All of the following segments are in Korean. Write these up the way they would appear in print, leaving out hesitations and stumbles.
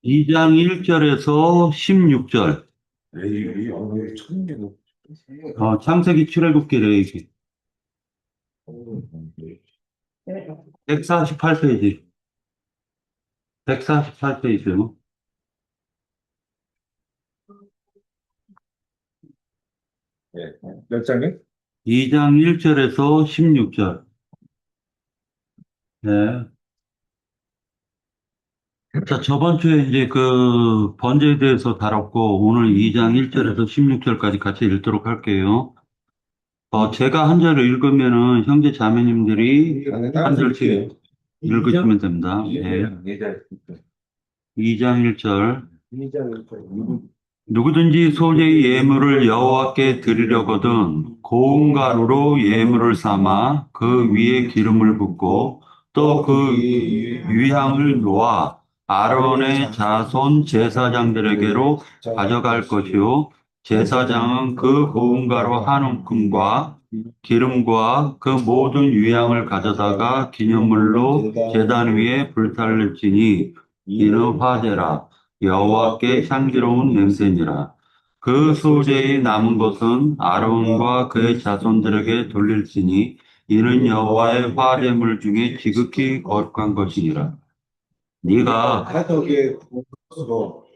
2장 1절에서 16절. 창세기 출애굽기 레위기. 148페이지. 148페이지. 몇 장이요? 2장 1절에서 16절. 네. 자, 저번 주에 이제 그 번제에 대해서 다뤘고, 오늘 2장 1절에서 16절까지 같이 읽도록 할게요. 제가 한 절을 읽으면은 형제 자매님들이 한 절씩 읽으시면 됩니다. 네. 2장 1절. 누구든지 소재의 예물을 여호와께 드리려거든 고운 가루로 예물을 삼아 그 위에 기름을 붓고 또 그 위향을 놓아 아론의 자손 제사장들에게로 가져갈 것이요 제사장은 그 고운 가루 한 움큼과 기름과 그 모든 위향을 가져다가 기념물로 제단 위에 불살를지니 이는 화제라 여호와께 향기로운 냄새니라. 그 소재의 남은 것은 아론과 그의 자손들에게 돌릴지니 이는 여호와의 화제물 중에 지극히 거룩한 것이니라. 네가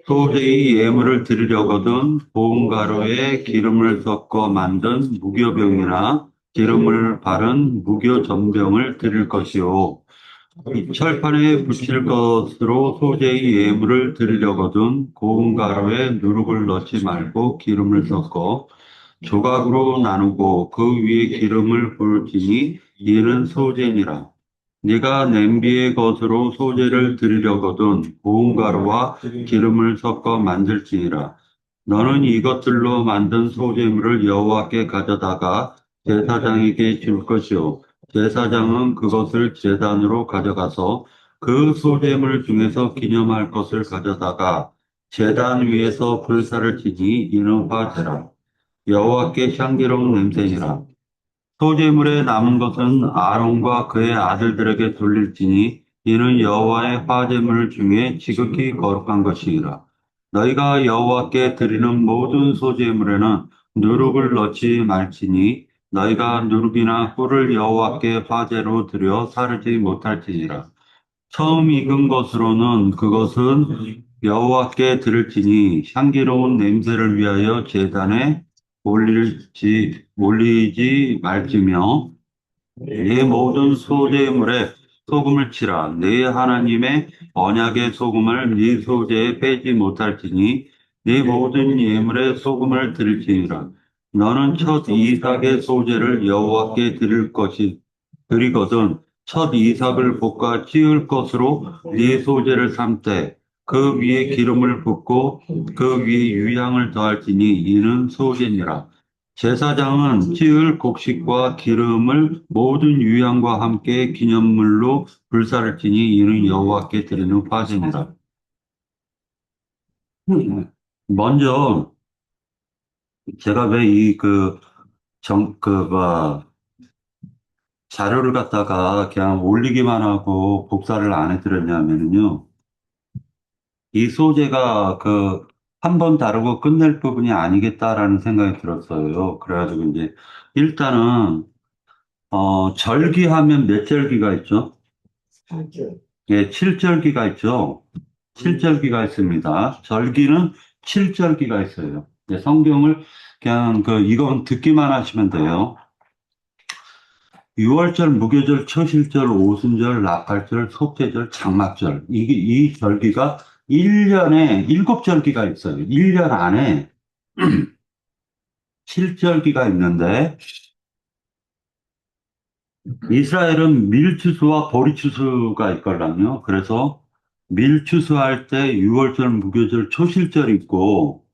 소재의 예물을 드리려거든 고운 가루에 기름을 섞어 만든 무교병이나 기름을 바른 무교전병을 드릴 것이요. 이 철판에 붙일 것으로 소재의 예물을 드리려거든 고운 가루에 누룩을 넣지 말고 기름을 섞어 조각으로 나누고 그 위에 기름을 부을지니 이는 소재니라. 네가 냄비의 것으로 소재를 드리려거든 고운 가루와 기름을 섞어 만들지니라. 너는 이것들로 만든 소재물을 여호와께 가져다가 제사장에게 줄 것이요. 제사장은 그것을 제단으로 가져가서 그 소재물 중에서 기념할 것을 가져다가 제단 위에서 불사를 지니 이는 화제라. 여호와께 향기로운 냄새니라. 소재물에 남은 것은 아론과 그의 아들들에게 돌릴지니 이는 여호와의 화제물 중에 지극히 거룩한 것이니라. 너희가 여호와께 드리는 모든 소재물에는 누룩을 넣지 말지니 너희가 누룩이나 꿀을 여호와께 화제로 드려 사르지 못할지니라. 처음 익은 것으로는 그것은 여호와께 드릴지니 향기로운 냄새를 위하여 제단에 올리지 말지며 네 모든 소재물에 소금을 치라. 네 하나님의 언약의 소금을 네 소재에 빼지 못할지니 네 모든 예물에 소금을 드릴지니라. 너는 첫 이삭의 소재를 여호와께 드리거든 첫 이삭을 볶아 찌을 것으로 네 소재를 삼되 그 위에 기름을 붓고 그 위에 유향을 더할지니 이는 소재니라. 제사장은 찌을 곡식과 기름을 모든 유향과 함께 기념물로 불사를 지니 이는 여호와께 드리는 화제니라. 먼저 제가 왜 자료를 갖다가 그냥 올리기만 하고 복사를 안 해드렸냐면요. 이 소재가 한 번 다루고 끝낼 부분이 아니겠다라는 생각이 들었어요. 그래가지고 이제 일단은 절기하면 몇 절기가 있죠? 예, 7절기가 있죠. 7절기가 있습니다. 절기는 7절기가 있어요. 예, 성경을 그냥 이건 듣기만 하시면 돼요. 6월절, 무교절, 초실절, 오순절, 나팔절, 속죄절, 장막절. 이 절기가 1년에 7절기가 있어요. 1년 안에 7절기가 있는데, 이스라엘은 밀추수와 보리추수가 있거든요. 그래서 밀추수할 때 6월절, 무교절, 초실절 있고,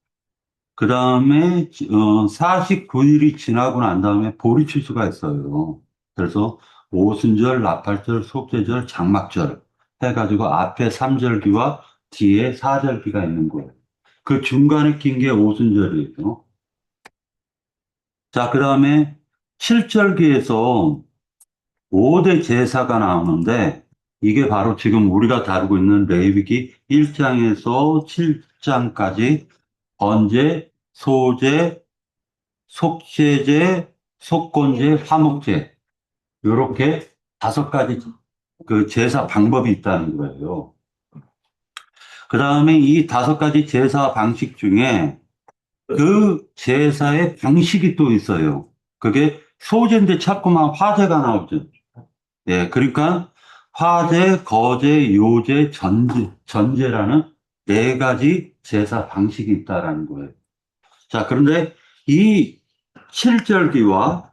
그 다음에 49일이 지나고 난 다음에 보리추수가 있어요. 그래서 오순절, 나팔절, 속죄절, 장막절 해가지고 앞에 3절기와 뒤에 4절기가 있는 거예요. 그 중간에 낀 게 오순절이에요. 자, 그 다음에 7절기에서 5대 제사가 나오는데 이게 바로 지금 우리가 다루고 있는 레위기 1장에서 7장까지 번제, 소제, 속죄제, 속건제, 화목제 이렇게 5가지 그 제사 방법이 있다는 거예요. 그 다음에 이 5가지 제사 방식 중에 그 제사의 방식이 또 있어요. 그게 소제인데 자꾸만 화제가 나오죠. 예, 그러니까 화제, 거제, 요제, 전제라는 4가지 제사 방식이 있다라는 거예요. 자, 그런데 이 7절기와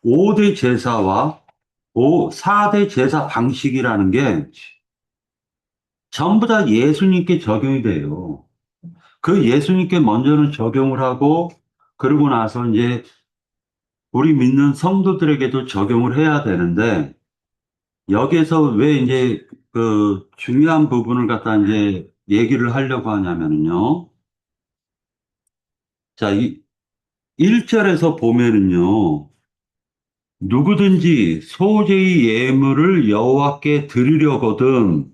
5대 제사와 4대 제사 방식이라는 게 전부 다 예수님께 적용이 돼요. 그 예수님께 먼저는 적용을 하고, 그러고 나서 이제 우리 믿는 성도들에게도 적용을 해야 되는데, 여기에서 왜 이제 그 중요한 부분을 갖다 이제 얘기를 하려고 하냐면요. 자, 이 1절에서 보면은요. 누구든지 소재의 예물을 여호와께 드리려거든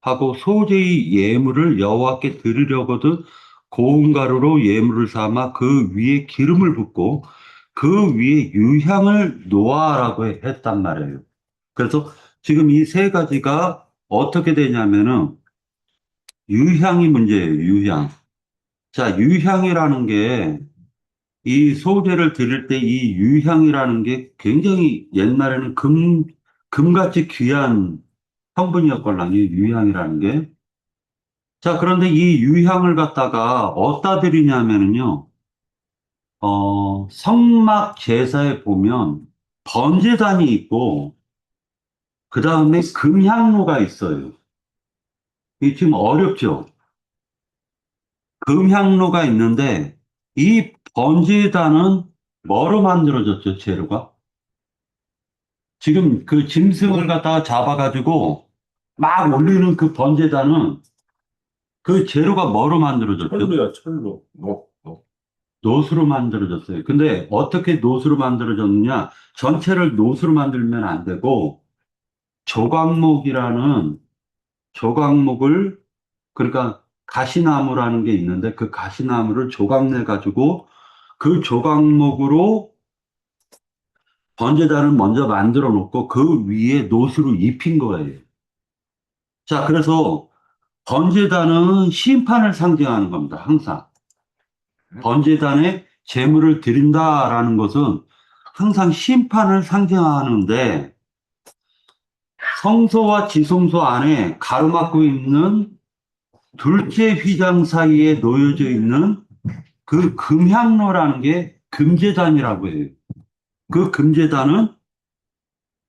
하고 소재의 예물을 여호와께 드리려거든 고운 가루로 예물을 삼아 그 위에 기름을 붓고 그 위에 유향을 놓아라고 했단 말이에요. 그래서 지금 이 3가지가 어떻게 되냐면은 유향이 문제예요, 유향. 자, 유향이라는 게 이 소재를 드릴 때 이 유향이라는 게 굉장히 옛날에는 금같이 귀한 성분이었걸랑요, 유향이라는 게. 자, 그런데 이 유향을 갖다가 어디다 드리냐면은요, 성막 제사에 보면 번제단이 있고, 그 다음에 금향로가 있어요. 이게 지금 어렵죠? 금향로가 있는데, 이 번제단은 뭐로 만들어졌죠, 재료가? 지금 그 짐승을 갖다가 잡아가지고 막 올리는 그 번제단은 그 재료가 뭐로 만들어졌죠? 철로야, 철로. 노수로 만들어졌어요. 근데 어떻게 노수로 만들어졌느냐? 전체를 노수로 만들면 안 되고 조각목이라는 조각목을 그러니까 가시나무라는 게 있는데 그 가시나무를 조각내 가지고 그 조각목으로 번제단을 먼저 만들어 놓고 그 위에 노수로 입힌 거예요. 자, 그래서 번제단은 심판을 상징하는 겁니다. 항상. 번제단에 제물을 드린다라는 것은 항상 심판을 상징하는데 성소와 지성소 안에 가로막고 있는 둘째 휘장 사이에 놓여져 있는 그 금향로라는 게 금제단이라고 해요. 그 금제단은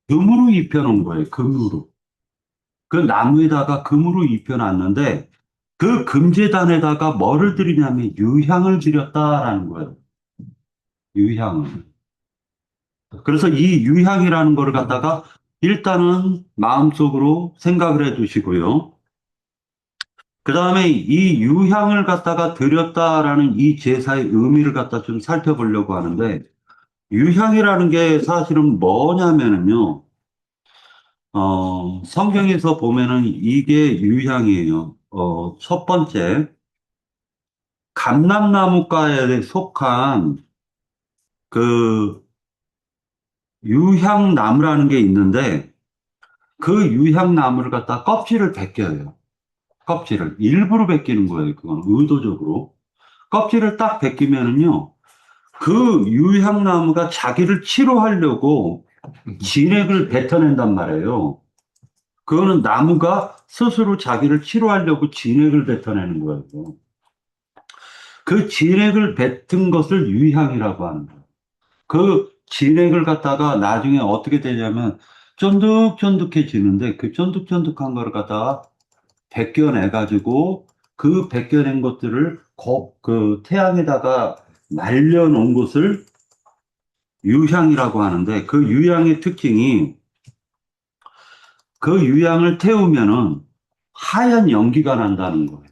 금으로 입혀놓은 거예요. 금으로. 그 나무에다가 금으로 입혀놨는데 그 금제단에다가 뭐를 드리냐면 유향을 드렸다라는 거예요. 유향을. 그래서 이 유향이라는 거를 갖다가 일단은 마음속으로 생각을 해 두시고요. 그 다음에 이 유향을 갖다가 드렸다라는 이 제사의 의미를 갖다 좀 살펴보려고 하는데 유향이라는 게 사실은 뭐냐면은요. 성경에서 보면은 이게 유향이에요. 첫 번째, 감람나무과에 속한 그 유향나무라는 게 있는데 그 유향나무를 갖다 껍질을 벗겨요. 껍질을. 일부러 벗기는 거예요. 그건 의도적으로. 껍질을 딱 벗기면은요, 그 유향나무가 자기를 치료하려고 진액을 뱉어낸단 말이에요. 그거는 나무가 스스로 자기를 치료하려고 진액을 뱉어내는 거예요. 그 진액을 뱉은 것을 유향이라고 하는 거예요. 그 진액을 갖다가 나중에 어떻게 되냐면 쫀득쫀득해지는데 그 쫀득쫀득한 거를 갖다가 벗겨내가지고 그 벗겨낸 것들을 그 태양에다가 말려놓은 것을 유향이라고 하는데 그 유향의 특징이 그 유향을 태우면은 하얀 연기가 난다는 거예요.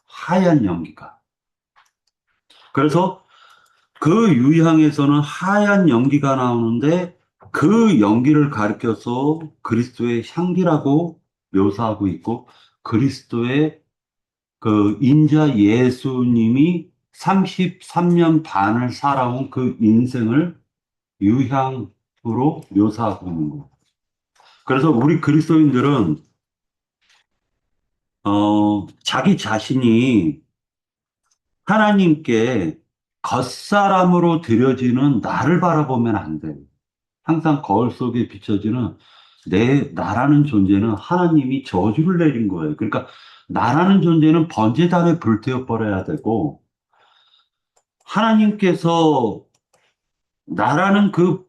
하얀 연기가. 그래서 그 유향에서는 하얀 연기가 나오는데 그 연기를 가리켜서 그리스도의 향기라고 묘사하고 있고, 그리스도의 그 인자 예수님이 33년 반을 살아온 그 인생을 유향으로 묘사하고 있는 거예요. 그래서 우리 그리스도인들은 자기 자신이 하나님께 겉사람으로 드려지는 나를 바라보면 안 돼요. 항상 거울 속에 비춰지는 나라는 존재는 하나님이 저주를 내린 거예요. 그러니까 나라는 존재는 번제단에 불태워 버려야 되고, 하나님께서 나라는 그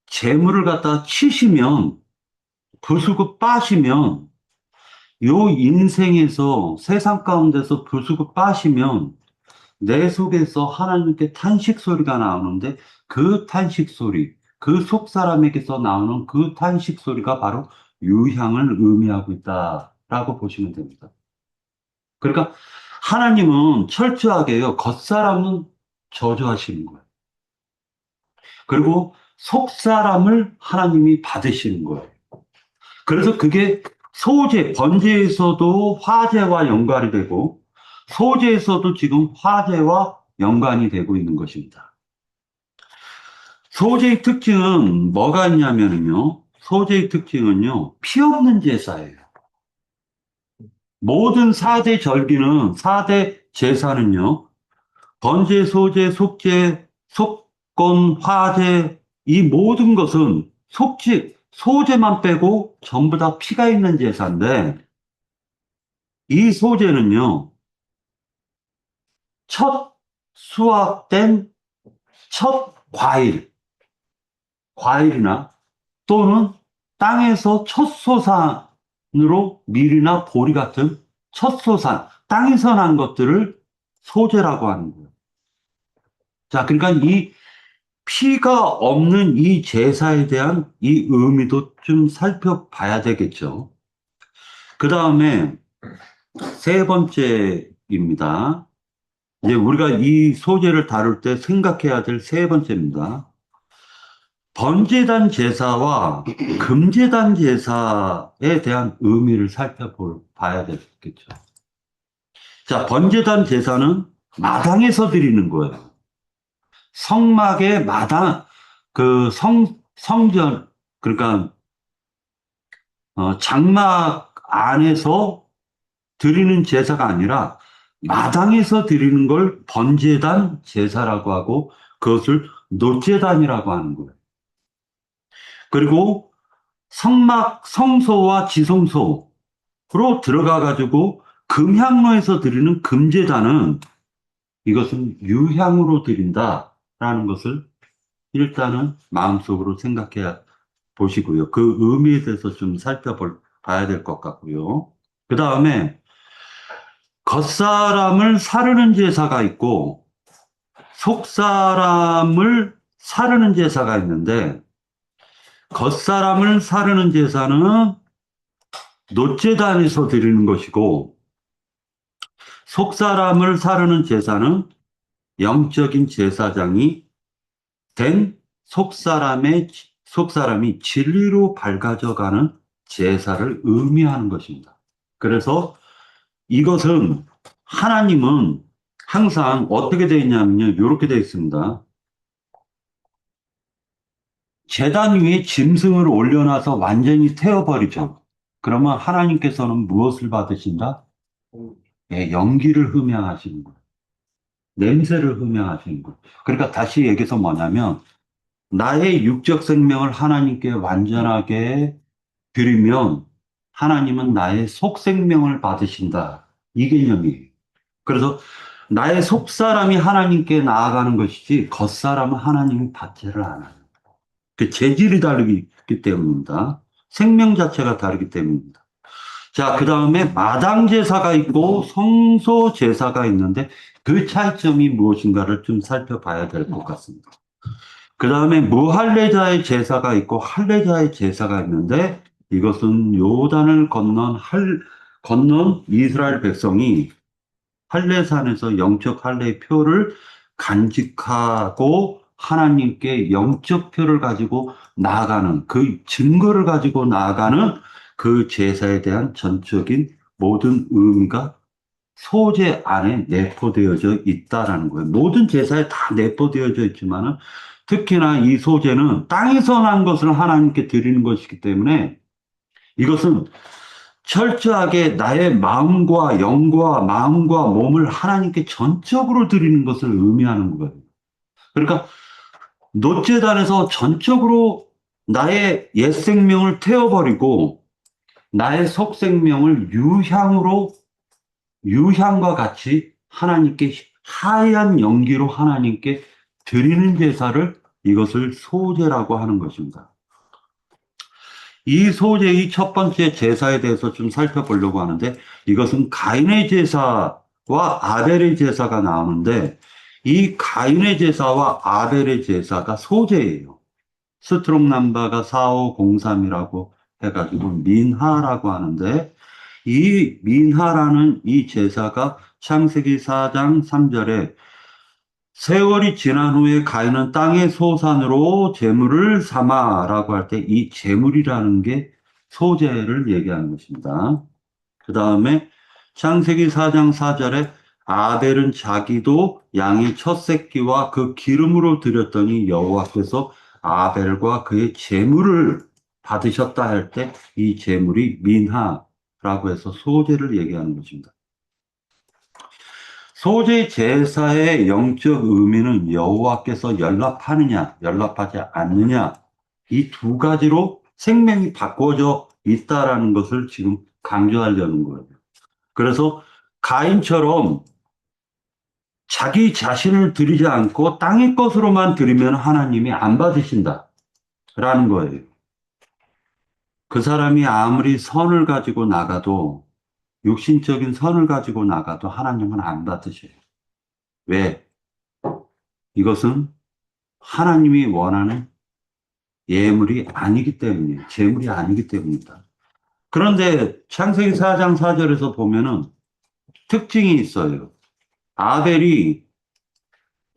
재물을 갖다 치시면, 부수고 빠시면, 요 인생에서 세상 가운데서 부수고 빠시면 내 속에서 하나님께 탄식 소리가 나오는데, 그 탄식 소리, 그 속 사람에게서 나오는 그 탄식 소리가 바로 유향을 의미하고 있다라고 보시면 됩니다. 그러니까 하나님은 철저하게요, 겉사람은 저주하시는 거예요. 그리고 속 사람을 하나님이 받으시는 거예요. 그래서 그게 번제에서도 화제와 연관이 되고, 소제에서도 지금 화제와 연관이 되고 있는 것입니다. 소제의 특징은 뭐가 있냐면요. 소제의 특징은요, 피 없는 제사예요. 모든 4대 절기는, 4대 제사는요, 번제, 소제, 속죄, 속건, 화제, 이 모든 것은 소제만 빼고 전부 다 피가 있는 제사인데, 이 소제는요, 첫 수확된 첫 과일이나 또는 땅에서 첫 소산으로 밀이나 보리 같은 첫 소산, 땅에서 난 것들을 소제라고 하는 거예요. 자, 그러니까 이 피가 없는 이 제사에 대한 이 의미도 좀 살펴봐야 되겠죠. 그 다음에 세 번째입니다. 이제 우리가 이 소재를 다룰 때 생각해야 될 세 번째입니다. 번제단 제사와 금제단 제사에 대한 의미를 살펴봐야 되겠죠. 자, 번제단 제사는 마당에서 드리는 거예요. 성막의 마당, 성전, 그러니까, 장막 안에서 드리는 제사가 아니라 마당에서 드리는 걸 번제단 제사라고 하고, 그것을 노제단이라고 하는 거예요. 그리고 성소와 지성소로 들어가 가지고 금향로에서 드리는 금제단은, 이것은 유향으로 드린다라는 것을 일단은 마음속으로 생각해 보시고요. 그 의미에 대해서 좀 살펴봐야 될 것 같고요. 그 다음에 겉사람을 사르는 제사가 있고 속사람을 사르는 제사가 있는데, 겉사람을 사르는 제사는 노제단에서 드리는 것이고, 속사람을 사르는 제사는 영적인 제사장이 된 속사람이 진리로 밝아져가는 제사를 의미하는 것입니다. 그래서 이것은, 하나님은 항상 어떻게 되어 있냐면요, 이렇게 되어 있습니다. 제단 위에 짐승을 올려놔서 완전히 태워버리죠. 그러면 하나님께서는 무엇을 받으신다? 예, 연기를 흠양하시는 거예요. 냄새를 흠양하시는 거예요. 그러니까 다시 얘기해서 뭐냐면, 나의 육적 생명을 하나님께 완전하게 드리면 하나님은 나의 속 생명을 받으신다. 이 개념이에요. 그래서 나의 속 사람이 하나님께 나아가는 것이지 겉사람은 하나님이 받지를 않아요. 그 재질이 다르기 때문입니다. 생명 자체가 다르기 때문입니다. 자, 그 다음에 마당 제사가 있고 성소 제사가 있는데, 그 차이점이 무엇인가를 좀 살펴봐야 될 것 같습니다. 그 다음에 무할례자의 제사가 있고 할례자의 제사가 있는데, 이것은 요단을 건넌 이스라엘 백성이 할례산에서 영적 할례의 표를 간직하고 하나님께 영적표를 가지고 나아가는 그 증거를 가지고 나아가는 그 제사에 대한 전적인 모든 의미가 소제 안에 내포되어져 있다라는 거예요. 모든 제사에 다 내포되어져 있지만은 특히나 이 소제는 땅에서 난 것을 하나님께 드리는 것이기 때문에 이것은 철저하게 나의 마음과 영과 마음과 몸을 하나님께 전적으로 드리는 것을 의미하는 거예요. 그러니까 노제단에서 전적으로 나의 옛 생명을 태워버리고 나의 속 생명을 유향과 같이 하나님께 하얀 연기로 하나님께 드리는 제사를 이것을 소제라고 하는 것입니다. 이 소제의 첫 번째 제사에 대해서 좀 살펴보려고 하는데 이것은 가인의 제사와 아벨의 제사가 나오는데 이 가인의 제사와 아벨의 제사가 소제예요. 스트롱 넘버가 4503이라고 해가지고 민하라고 하는데 이 민하라는 이 제사가 창세기 4장 3절에 세월이 지난 후에 가인은 땅의 소산으로 제물을 삼아라고 할 때 이 제물이라는 게 소제를 얘기하는 것입니다. 그 다음에 창세기 4장 4절에 아벨은 자기도 양의 첫 새끼와 그 기름으로 드렸더니 여호와께서 아벨과 그의 제물을 받으셨다 할 때 이 제물이 민하라고 해서 소제를 얘기하는 것입니다. 소재 제사의 영적 의미는 여호와께서 연락하느냐, 연락하지 않느냐, 이 두 가지로 생명이 바꿔져 있다라는 것을 지금 강조하려는 거예요. 그래서 가인처럼 자기 자신을 드리지 않고 땅의 것으로만 드리면 하나님이 안 받으신다라는 거예요. 그 사람이 아무리 선을 가지고 나가도 육신적인 선을 가지고 나가도 하나님은 안 받으셔요. 왜? 이것은 하나님이 원하는 예물이 아니기 때문이에요. 제물이 아니기 때문이다. 그런데 창세기 4장 4절에서 보면은 특징이 있어요. 아벨이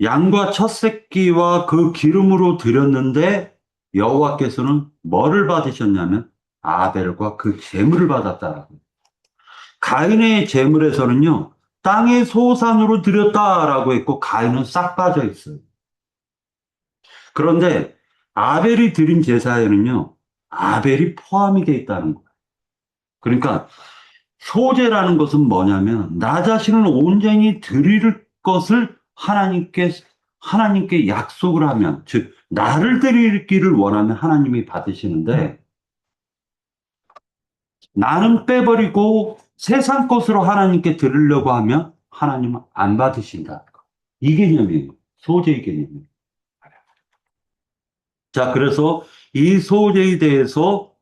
양과 첫 새끼와 그 기름으로 드렸는데 여호와께서는 뭐를 받으셨냐면 아벨과 그 제물을 받았다라고. 가인의 제물에서는요, 땅의 소산으로 드렸다라고 했고 가인은 싹 빠져 있어요. 그런데 아벨이 드린 제사에는요, 아벨이 포함이 되어 있다는 거예요. 그러니까 소제라는 것은 뭐냐면 나 자신을 온전히 드릴 것을 하나님께 약속을 하면, 즉 나를 드리기를 원하면 하나님이 받으시는데 나는 빼버리고 세상 것으로 하나님께 드리려고 하면 하나님은 안 받으신다. 이 개념이에요. 소제의 개념이에요. 자, 그래서 이 소제에 대해서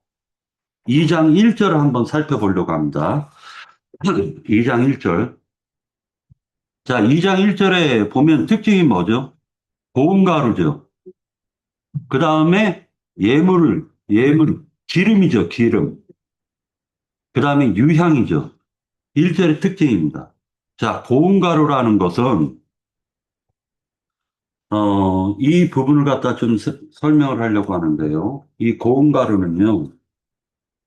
2장 1절을 한번 살펴보려고 합니다. 2장 1절. 자, 2장 1절에 보면 특징이 뭐죠? 고운 가루죠. 그 다음에 기름이죠, 기름. 그 다음에 유향이죠. 1절의 특징입니다. 자, 고운 가루라는 것은, 이 부분을 갖다 좀 설명을 하려고 하는데요. 이 고운 가루는요,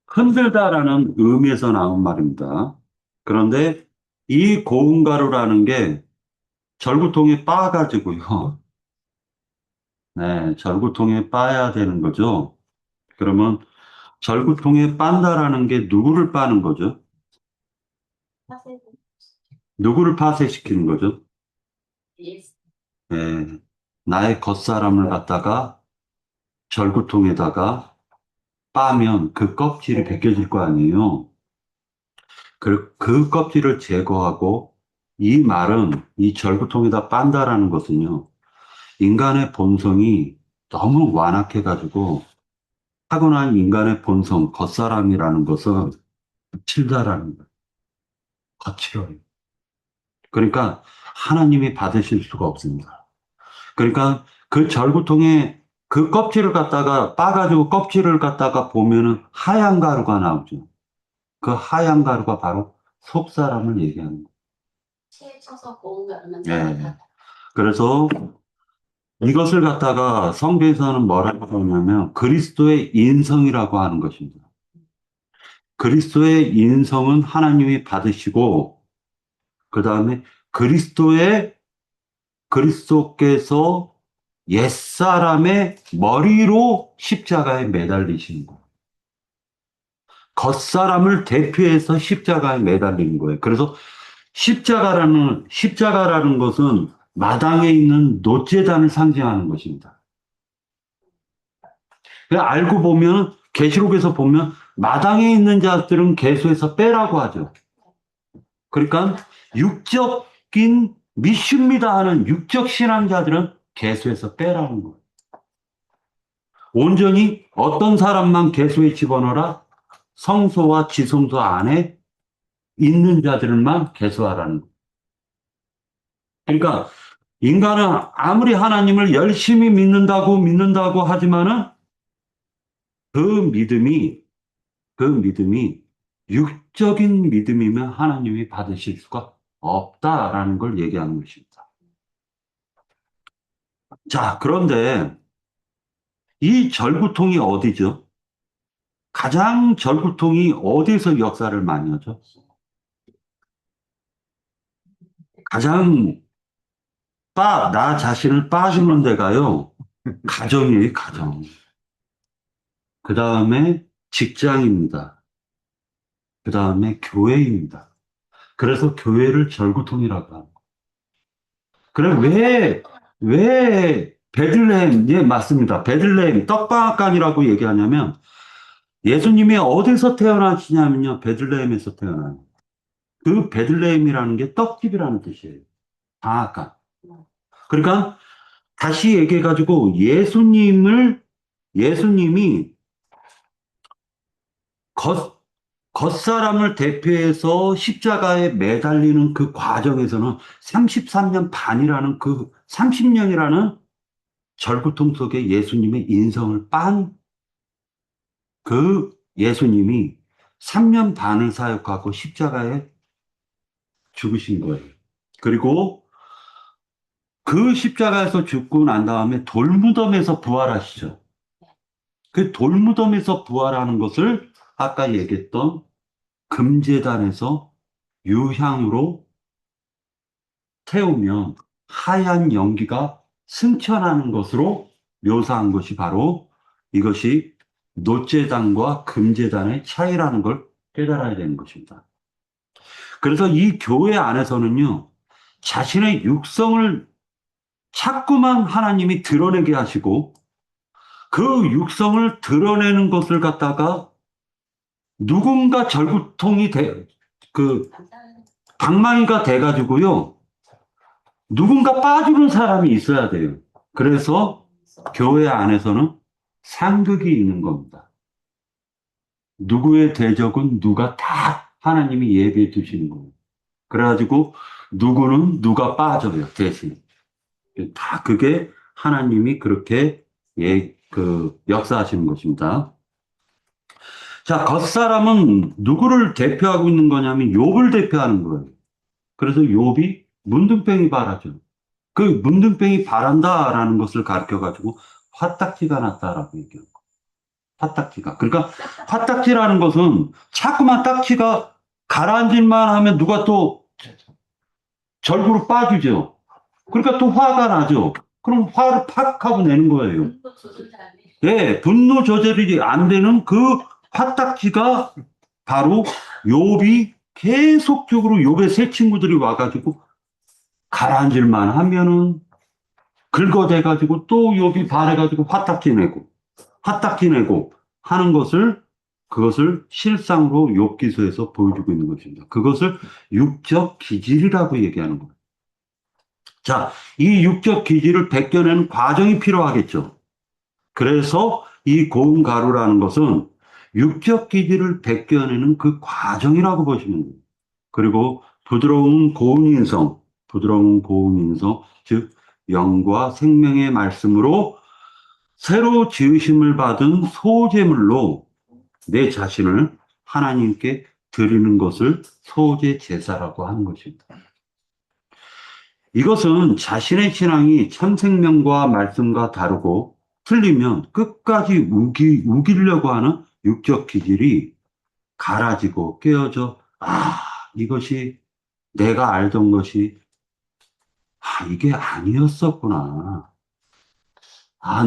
흔들다라는 의미에서 나온 말입니다. 그런데 이 고운 가루라는 게 절구통에 빻아가지고요. 네, 절구통에 빻아야 되는 거죠. 그러면 절구통에 빤다라는 게 누구를 빠는 거죠? 누구를 파쇄시키는 거죠? 네, 나의 겉사람을 갖다가 절구통에다가 빠면 그 껍질이 벗겨질 거 아니에요. 그 껍질을 제거하고 이 말은 이 절구통에다 빤다라는 것은요. 인간의 본성이 너무 완악해가지고 타고난 인간의 본성, 겉사람이라는 것은 거칠다라는 거예요. 거칠어요. 그러니까 하나님이 받으실 수가 없습니다. 그러니까 그 절구통에 그 껍질을 갖다가 빠가지고 껍질을 갖다가 보면은 하얀 가루가 나오죠. 그 하얀 가루가 바로 속사람을 얘기하는 거예요. 치에 쳐서 고운 가루만 예. 나왔다. 그래서 이것을 갖다가 성경에서는 뭐라고 하냐면 그리스도의 인성이라고 하는 것입니다. 그리스도의 인성은 하나님이 받으시고 그 다음에 그리스도의 그리스도께서 옛사람의 머리로 십자가에 매달리시는 거예요. 겉사람을 대표해서 십자가에 매달리는 거예요. 그래서 십자가라는 것은 마당에 있는 노제단을 상징하는 것입니다. 알고 보면 계시록에서 보면 마당에 있는 자들은 계수해서 빼라고 하죠. 그러니까 육적인 믿습니다 하는 육적 신앙자들은 계수해서 빼라는 거예요. 온전히 어떤 사람만 계수에 집어넣어라? 성소와 지성소 안에 있는 자들만 계수하라는 거예요. 그러니까 인간은 아무리 하나님을 열심히 믿는다고 하지만은 그 믿음이 그 믿음이 육적인 믿음이면 하나님이 받으실 수가 없다라는 걸 얘기하는 것입니다. 자, 그런데 이 절구통이 어디죠? 가장 절구통이 어디서 역사를 많이 하죠? 가장 나 자신을 빠주는 데가요. 가정이에요, 가정. 그 다음에 직장입니다. 그 다음에 교회입니다. 그래서 교회를 절구통이라고 합니다. 그래, 왜 베들레헴, 예, 맞습니다. 베들레헴, 떡방앗간이라고 얘기하냐면 예수님이 어디서 태어나시냐면요. 베들레헴에서 태어나요. 그 베들레헴이라는 게 떡집이라는 뜻이에요. 방앗간. 그러니까 다시 얘기해가지고 예수님이 겉, 겉사람을 대표해서 십자가에 매달리는 그 과정에서는 33년 반이라는 그 30년이라는 절구통 속에 예수님의 인성을 빤 그 예수님이 3년 반을 사역하고 십자가에 죽으신 거예요. 그리고 그 십자가에서 죽고 난 다음에 돌무덤에서 부활하시죠. 그 돌무덤에서 부활하는 것을 아까 얘기했던 금제단에서 유향으로 태우면 하얀 연기가 승천하는 것으로 묘사한 것이 바로 이것이 노제단과 금제단의 차이라는 걸 깨달아야 되는 것입니다. 그래서 이 교회 안에서는요, 자신의 육성을 자꾸만 하나님이 드러내게 하시고 그 육성을 드러내는 것을 갖다가 누군가 방망이가 돼가지고요, 누군가 빠주는 사람이 있어야 돼요. 그래서 교회 안에서는 상극이 있는 겁니다. 누구의 대적은 누가 다 하나님이 예비해 두시는 거예요. 그래가지고 누구는 누가 빠져요, 대신. 다 그게 하나님이 그렇게 역사하시는 것입니다. 자, 겉사람은 누구를 대표하고 있는 거냐면 욥을 대표하는 거예요. 그래서 욥이 문둥병이 발하죠. 그 문둥병이 발한다라는 것을 가르쳐가지고 화딱지가 났다라고 얘기해요. 화딱지가. 그러니까 화딱지라는 것은 자꾸만 딱지가 가라앉을만 하면 누가 또 절구로 빠지죠. 그러니까 또 화가 나죠. 그럼 화를 팍 하고 내는 거예요. 네, 분노 조절이 안 되는 그 화딱지가 바로 욥이 계속적으로 욥의 새 친구들이 와가지고 가라앉을만 하면은 긁어대가지고 또 욥이 발해가지고 화딱지 내고 하는 그것을 실상으로 욥기서에서 보여주고 있는 것입니다. 그것을 육적 기질이라고 얘기하는 거예요. 자, 이 육적 기질을 벗겨내는 과정이 필요하겠죠. 그래서 이 고운 가루라는 것은 육적 기질을 벗겨내는 그 과정이라고 보시면 돼요. 그리고 부드러운 고운 인성, 즉 영과 생명의 말씀으로 새로 지으심을 받은 소제물로 내 자신을 하나님께 드리는 것을 소제 제사라고 하는 것입니다. 이것은 자신의 신앙이 참생명과 말씀과 다르고 틀리면 끝까지 우기려고 하는 육적 기질이 갈아지고 깨어져, 이것이 내가 알던 것이, 이게 아니었었구나.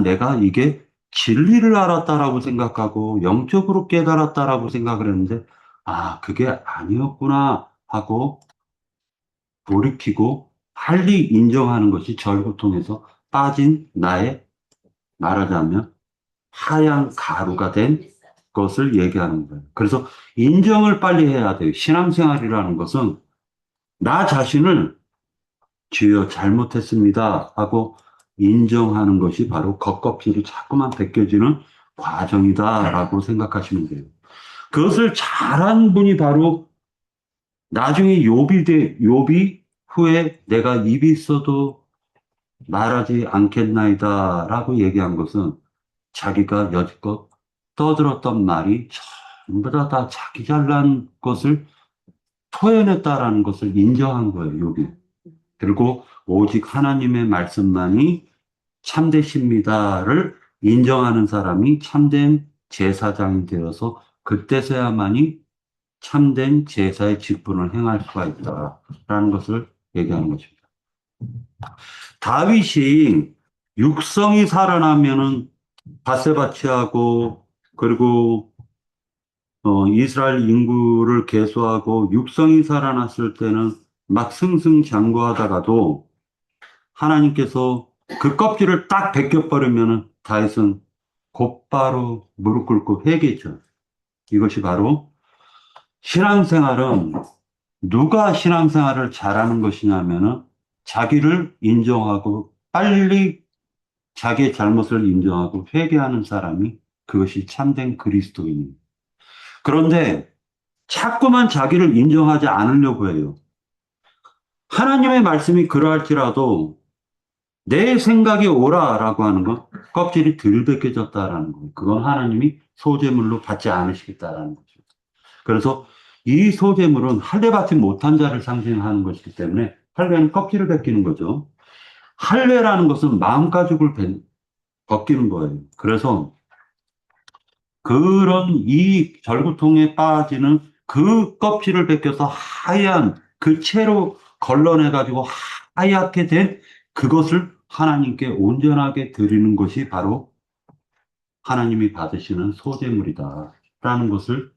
내가 이게 진리를 알았다라고 생각하고 영적으로 깨달았다라고 생각을 했는데, 그게 아니었구나 하고 돌이키고 빨리 인정하는 것이 절구통에서 빠진 나의, 말하자면 하얀 가루가 된 것을 얘기하는 거예요. 그래서 인정을 빨리 해야 돼요. 신앙생활이라는 것은 나 자신을 주여 잘못했습니다 하고 인정하는 것이 바로 겉껍질이 자꾸만 벗겨지는 과정이다라고 생각하시면 돼요. 그것을 잘한 분이 바로 나중에 욥이 후에 내가 입이 있어도 말하지 않겠나이다라고 얘기한 것은 자기가 여지껏 떠들었던 말이 전부 다 자기 잘난 것을 토해냈다라는 것을 인정한 거예요, 욥이. 그리고 오직 하나님의 말씀만이 참되십니다를 인정하는 사람이 참된 제사장이 되어서 그때서야만이 참된 제사의 직분을 행할 수가 있다라는 것을 얘기하는 것입니다. 다윗이 육성이 살아나면은 바세바치하고 그리고 이스라엘 인구를 계수하고 육성이 살아났을 때는 막 승승장구하다가도 하나님께서 그 껍질을 딱 벗겨버리면은 다윗은 곧바로 무릎 꿇고 회개했죠. 이것이 바로 신앙생활은 누가 신앙생활을 잘하는 것이냐면은 자기를 인정하고 빨리 자기의 잘못을 인정하고 회개하는 사람이 그것이 참된 그리스도인입니다. 그런데 자꾸만 자기를 인정하지 않으려고 해요. 하나님의 말씀이 그러할지라도 내 생각이 옳아라고 하는 건 껍질이 덜 벗겨졌다라는 거예요. 그건 하나님이 소재물로 받지 않으시겠다라는 거죠. 그래서 이 소재물은 할례 받지 못한 자를 상징하는 것이기 때문에 할례는 껍질을 벗기는 거죠. 할례라는 것은 마음가짐을 벗기는 거예요. 그래서 그런 이 절구통에 빠지는 그 껍질을 벗겨서 하얀 그 채로 걸러내가지고 하얗게 된 그것을 하나님께 온전하게 드리는 것이 바로 하나님이 받으시는 소재물이다. 라는 것을,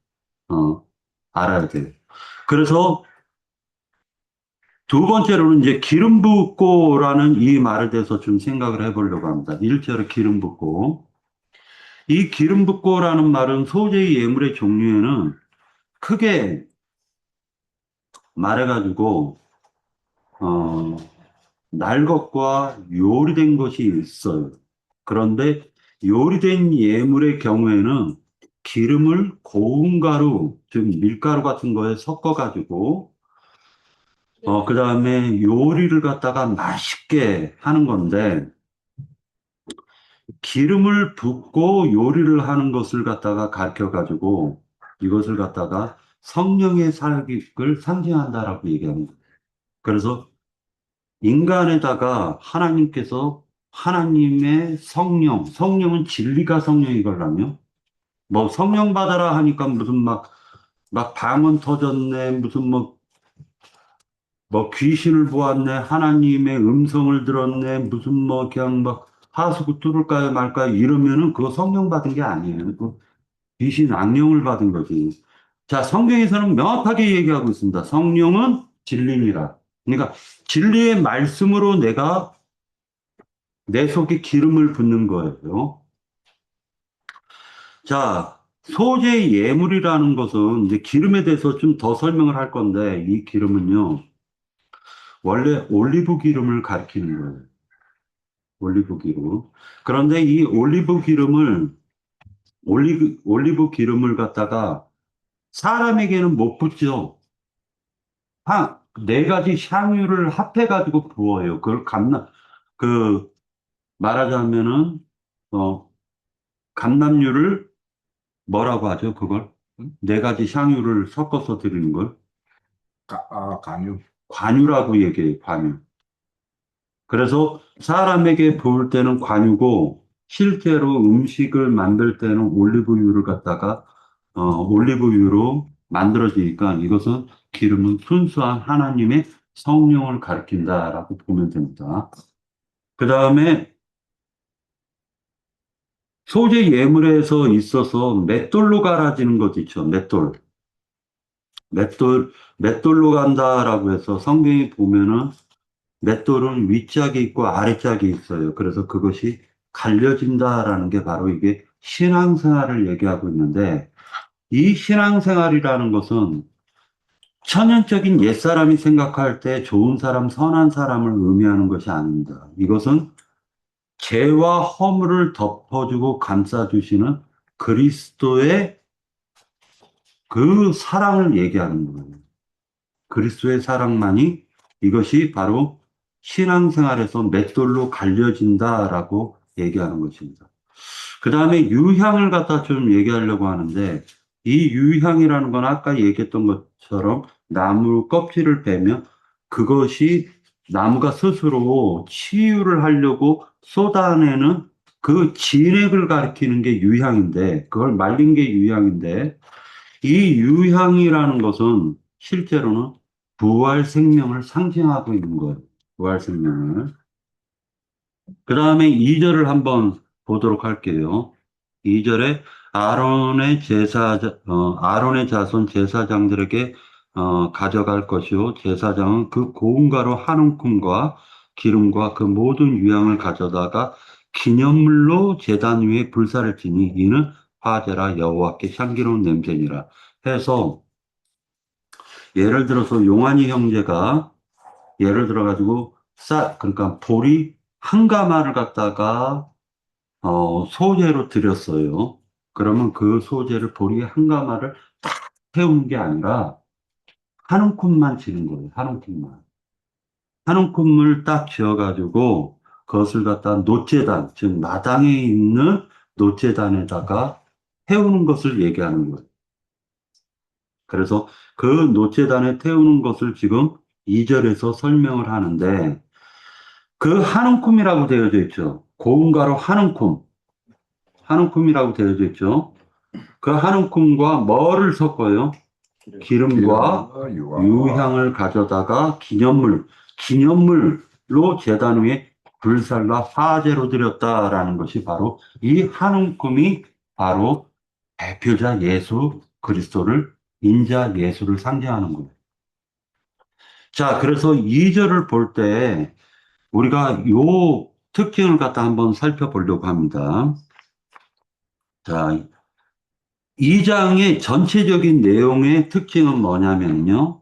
알아야 돼요. 그래서 두 번째로는 이제 기름 붓고라는 이 말에 대해서 좀 생각을 해보려고 합니다. 1절에 기름 붓고. 이 기름 붓고라는 말은 소재의 예물의 종류에는 크게 말해가지고, 어, 날 것과 요리된 것이 있어요. 그런데 요리된 예물의 경우에는 기름을 고운 가루, 즉 밀가루 같은 거에 섞어가지고, 그 다음에 요리를 갖다가 맛있게 하는 건데, 기름을 붓고 요리를 하는 것을 갖다가 가르쳐가지고, 이것을 갖다가 성령의 살기를 상징한다라고 얘기합니다. 그래서 인간에다가 하나님께서 하나님의 성령은 진리가 성령이걸라며, 뭐 성령 받아라 하니까 무슨 막 방언 터졌네, 무슨 뭐 귀신을 보았네, 하나님의 음성을 들었네, 무슨 그냥 막 하수구 뚫을까요 말까요 이러면은 그거 성령 받은 게 아니에요. 그 귀신 악령을 받은 거지. 자, 성경에서는 명확하게 얘기하고 있습니다. 성령은 진리니라. 그러니까 진리의 말씀으로 내가 내 속에 기름을 붓는 거예요. 자, 소재 예물이라는 것은 이제 기름에 대해서 좀 더 설명을 할 건데, 이 기름은요, 원래 올리브 기름을 가리키는 거예요. 올리브 기름. 그런데 이 올리브 기름을 갖다가 사람에게는 못 붓죠. 네 가지 향유를 합해가지고 부어요. 그, 말하자면은, 어, 감남유를 뭐라고 하죠? 그걸? 네 가지 향유를 섞어서 드리는 걸 간유. 관유라고 얘기해요. 관유. 그래서 사람에게 부을 때는 관유고 실제로 음식을 만들 때는 올리브유를 갖다가 올리브유로 만들어지니까 이것은 기름은 순수한 하나님의 성령을 가리킨다라고 보면 됩니다. 그 다음에 소재 예물에서 있어서 맷돌로 갈아지는 것 있죠. 맷돌. 맷돌, 맷돌로 간다라고 해서 성경에 보면은 맷돌은 윗짝이 있고 아래짝이 있어요. 그래서 그것이 갈려진다라는 게 바로 이게 신앙생활을 얘기하고 있는데 이 신앙생활이라는 것은 천연적인 옛사람이 생각할 때 좋은 사람, 선한 사람을 의미하는 것이 아닙니다. 이것은 죄와 허물을 덮어주고 감싸주시는 그리스도의 그 사랑을 얘기하는 거예요. 그리스도의 사랑만이 이것이 바로 신앙생활에서 맷돌로 갈려진다라고 얘기하는 것입니다. 그 다음에 유향을 갖다 좀 얘기하려고 하는데 이 유향이라는 건 아까 얘기했던 것처럼 나무 껍질을 빼면 그것이 나무가 스스로 치유를 하려고 쏟아내는 그 진액을 가리키는 게 유향인데 그걸 말린 게 유향인데 이 유향이라는 것은 실제로는 부활 생명을 상징하고 있는 거예요. 부활 생명을. 그 다음에 2절을 한번 보도록 할게요. 2절에 아론의 자손 제사장들에게 가져갈 것이요. 제사장은 그 고운 가루 한 움큼과 기름과 그 모든 유향을 가져다가 기념물로 제단 위에 불사를 지니 이는 화제라 여호와께 향기로운 냄새니라 해서 예를 들어서 용환이 형제가 예를 들어 가지고 그러니까 보리 한 가마를 갖다가 소재로 드렸어요. 그러면 그 소재를 보리 한 가마를 딱 태우는 게 아니라 한 움큼만 지는 거예요. 한 움큼만. 한 움큼을 딱 지어가지고 그것을 갖다 노제단, 즉 마당에 있는 노제단에다가 태우는 것을 얘기하는 거예요. 그래서 그 노제단에 태우는 것을 지금 2절에서 설명을 하는데 그 한 움큼이라고 되어져 있죠. 고운 가루 한 움큼. 한 움큼이라고 되어져 있죠. 그 한 움큼과 뭐를 섞어요? 기름과 유향을 가져다가 기념물로 제단 위에 불살라 화제로 드렸다라는 것이 바로 이 한 움큼이 바로 대표자 예수 그리스도를 인자 예수를 상징하는 거예요. 자, 그래서 2절을 볼 때 우리가 요 특징을 갖다 한번 살펴보려고 합니다. 자, 2장의 전체적인 내용의 특징은 뭐냐면요.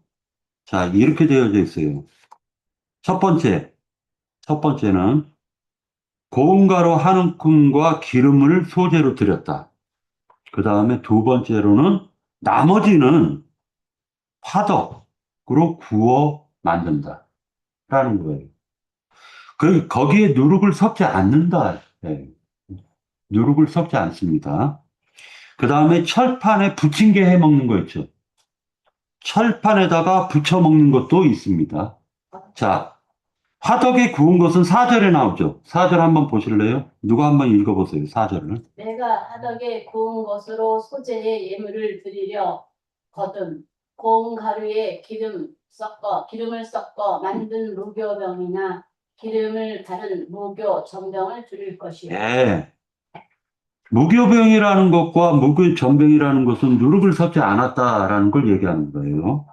자, 이렇게 되어져 있어요. 첫 번째, 첫 번째는 고운 가루 한 움큼과 기름을 소재로 드렸다. 그 다음에 두 번째로는 나머지는 화덕으로 구워 만든다. 라는 거예요. 거기에 누룩을 섞지 않는다. 네. 누룩을 섞지 않습니다. 그 다음에 철판에 부친 게 해 먹는 거 있죠. 철판에다가 부쳐 먹는 것도 있습니다. 자, 화덕에 구운 것은 4절에 나오죠. 4절 한번 보실래요? 누가 한번 읽어보세요. 4절을. 내가 화덕에 구운 것으로 소재의 예물을 드리려 거둔 고운 가루에 기름을 섞어 만든 무교병이나 기름을 바른 무교 전병을 드릴 것이요. 네. 무교병이라는 것과 무교전병이라는 것은 누룩을 섞지 않았다라는 걸 얘기하는 거예요.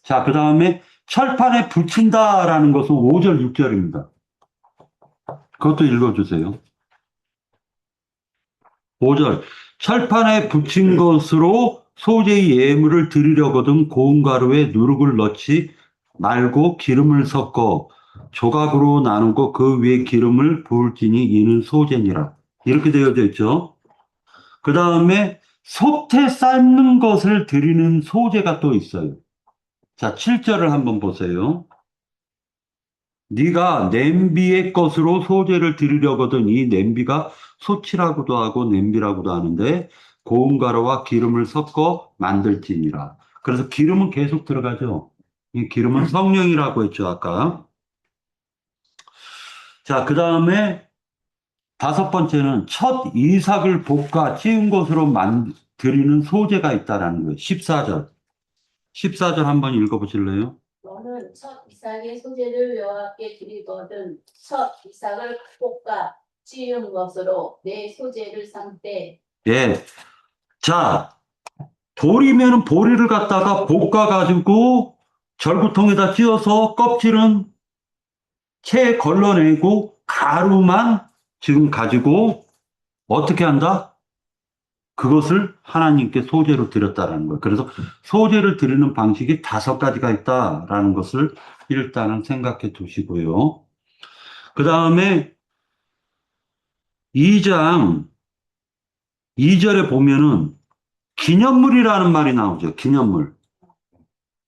자, 그 다음에 철판에 붙인다라는 것은 5절, 6절입니다. 그것도 읽어주세요. 5절. 철판에 붙인 것으로 소재의 예물을 드리려거든 고운 가루에 누룩을 넣지 말고 기름을 섞어 조각으로 나누고 그 위에 기름을 부을지니 이는 소재니라. 이렇게 되어져 있죠. 그 다음에 솥에 삶는 것을 드리는 소재가 또 있어요. 자, 7절을 한번 보세요. 네가 냄비의 것으로 소재를 드리려거든 이 냄비가 솥이라고도 하고 냄비라고도 하는데 고운 가루와 기름을 섞어 만들지니라. 그래서 기름은 계속 들어가죠. 이 기름은 성령이라고 했죠, 아까. 자, 그 다음에 다섯 번째는 첫 이삭을 볶아 찌운 것으로 드리는 소재가 있다라는 거예요. 14절. 14절 한번 읽어보실래요? 너는 첫 이삭의 소재를 여호와께 드리거든 첫 이삭을 볶아 찌은 것으로 내 소재를 삼되 예. 자, 보리면은 보리를 갖다가 볶아가지고 절구통에다 찧어서 껍질은 채 걸러내고 가루만 지금 가지고 어떻게 한다? 그것을 하나님께 소재로 드렸다라는 거예요. 그래서 소재를 드리는 방식이 다섯 가지가 있다라는 것을 일단은 생각해 두시고요. 그 다음에 2장 2절에 보면은 기념물이라는 말이 나오죠. 기념물.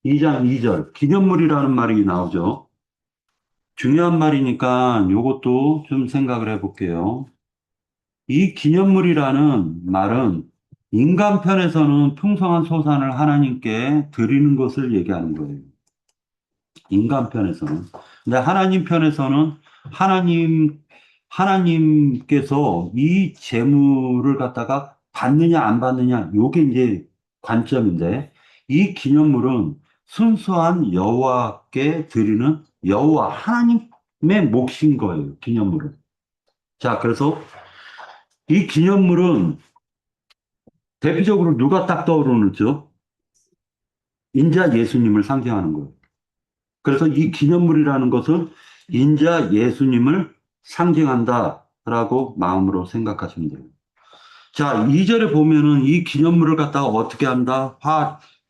2장 2절. 기념물이라는 말이 나오죠. 중요한 말이니까 이것도 좀 생각을 해볼게요. 이 기념물이라는 말은 인간 편에서는 풍성한 소산을 하나님께 드리는 것을 얘기하는 거예요. 인간 편에서는. 근데 하나님 편에서는 하나님께서 이 재물을 갖다가 받느냐 안 받느냐 요게 이제 관점인데 이 기념물은 순수한 여호와께 드리는 여호와 하나님의 몫인 거예요. 기념물은. 자, 그래서 이 기념물은 대표적으로 누가 딱 떠오르죠? 인자 예수님을 상징하는 거예요. 그래서 이 기념물이라는 것은 인자 예수님을 상징한다라고 마음으로 생각하시면 돼요. 자, 2절에 보면은 이 기념물을 갖다가 어떻게 한다?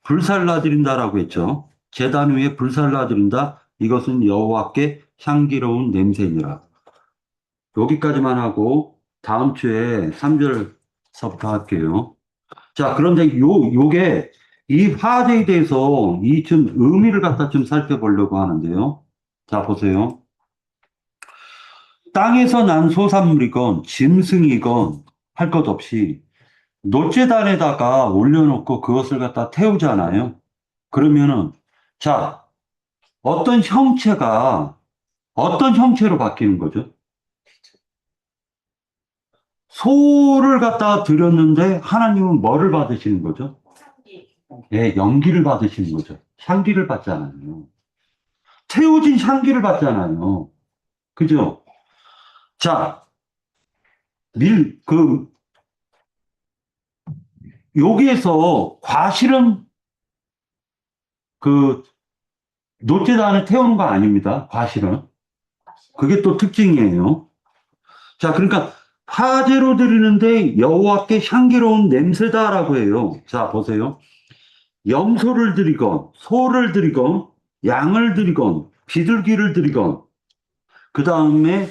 불살라 드린다라고 했죠. 제단 위에 불살라 드린다. 이것은 여호와께 향기로운 냄새니라. 여기까지만 하고 다음 주에 3절서부터 할게요. 자, 그런데 요게 이 화제에 대해서 이 좀 의미를 갖다 좀 살펴보려고 하는데요. 자, 보세요. 땅에서 난 소산물이건 짐승이건 할 것 없이 노제단에다가 올려놓고 그것을 갖다 태우잖아요. 그러면은, 자, 어떤 형체로 바뀌는 거죠? 소를 갖다 드렸는데 하나님은 뭐를 받으시는 거죠? 향기 예, 연기를 받으시는 거죠. 향기를 받잖아요. 태워진 향기를 받잖아요. 그죠? 자, 여기에서 과실은 그, 노제도 안에 태우는 거 아닙니다. 과실은. 그게 또 특징이에요. 자, 그러니까 화제로 드리는데 여호와께 향기로운 냄새다라고 해요. 자, 보세요. 염소를 드리건, 소를 드리건, 양을 드리건, 비둘기를 드리건, 그 다음에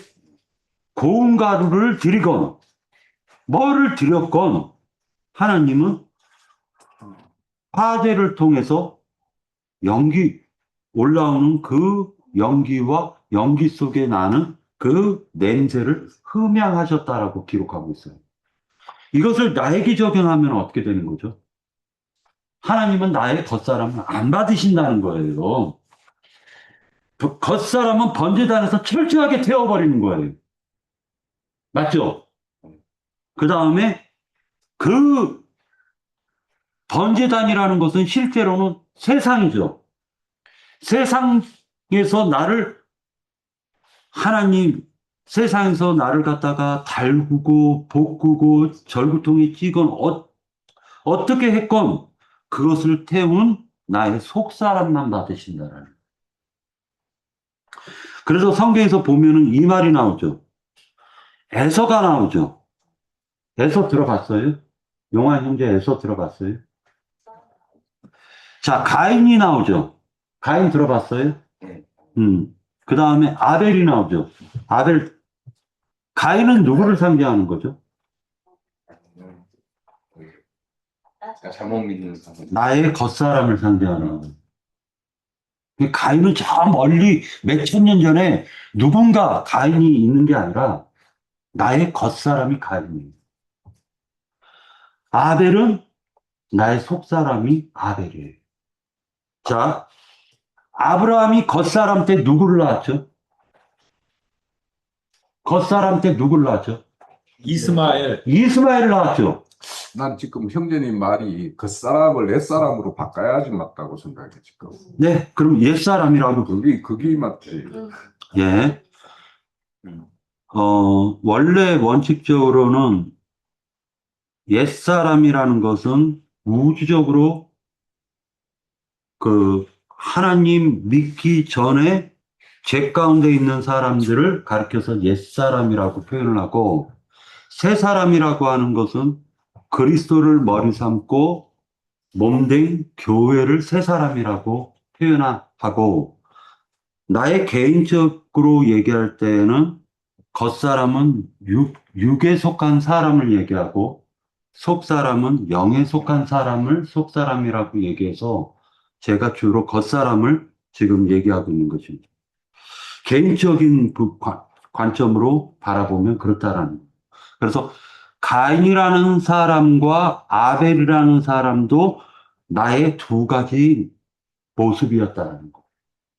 고운 가루를 드리건, 뭐를 드렸건, 하나님은 화제를 통해서 연기, 올라오는 그 연기와 연기 속에 나는 그 냄새를 흠양하셨다라고 기록하고 있어요. 이것을 나에게 적용하면 어떻게 되는 거죠? 하나님은 나의 겉사람을 안 받으신다는 거예요. 겉사람은 번제단에서 철저하게 태워버리는 거예요. 맞죠? 그 다음에 그 번제단이라는 것은 실제로는 세상이죠. 세상에서 하나님, 세상에서 나를 갖다가 달구고 볶고 절구통에 찍은 어떻게 했건 그것을 태운 나의 속사람만 받으신다라는. 그래서 성경에서 보면은 이 말이 나오죠. 에서가 나오죠. 에서 들어봤어요? 용화 형제 에서 들어봤어요? 자, 가인이 나오죠. 가인 들어봤어요? 네. 그 다음에 아벨이 나오죠. 가인은 누구를 상징하는 거죠? 제가 잘못 믿는 사람. 나의 겉사람을 상징하는 거예요. 가인은 저 멀리 몇천 년 전에 누군가 가인이 있는 게 아니라 나의 겉사람이 가인이에요. 아벨은 나의 속사람이 아벨이에요. 자, 아브라함이 겉사람 때 누구를 낳았죠? 겉사람 때 누굴 낳았죠? 이스마엘. 이스마엘을 낳았죠. 난 지금 형제님 말이 겉사람을 옛사람으로 바꿔야지 맞다고 생각해, 지금. 네, 그럼 옛사람이라고. 그게 맞지. 예. 원래 원칙적으로는 옛사람이라는 것은 우주적으로 그 하나님 믿기 전에 죄 가운데 있는 사람들을 가리켜서 옛사람이라고 표현을 하고, 새사람이라고 하는 것은 그리스도를 머리 삼고 몸된 교회를 새사람이라고 표현하고, 나의 개인적으로 얘기할 때에는 겉사람은 육에 속한 사람을 얘기하고, 속사람은 영에 속한 사람을 속사람이라고 얘기해서 제가 주로 겉사람을 지금 얘기하고 있는 것입니다. 개인적인 그 관점으로 바라보면 그렇다라는 거예요. 그래서 가인이라는 사람과 아벨이라는 사람도 나의 두 가지 모습이었다는 거.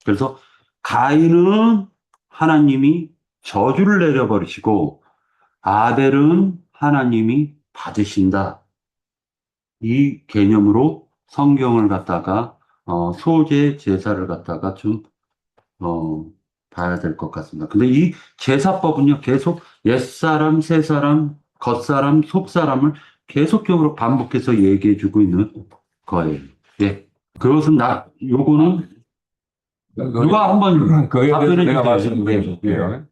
그래서 가인은 하나님이 저주를 내려버리시고, 아벨은 하나님이 받으신다. 이 개념으로 성경을 갖다가 소재 제사를 갖다가 좀 봐야 될 것 같습니다. 근데 이 제사법은요, 계속 옛사람, 새사람, 겉사람, 속사람을 계속적으로 반복해서 얘기해 주고 있는 거예요. 예. 그것은 요거는 누가 한번 그에 대해서 답변해 내가 주세요. 말씀드려 예. 줄게요.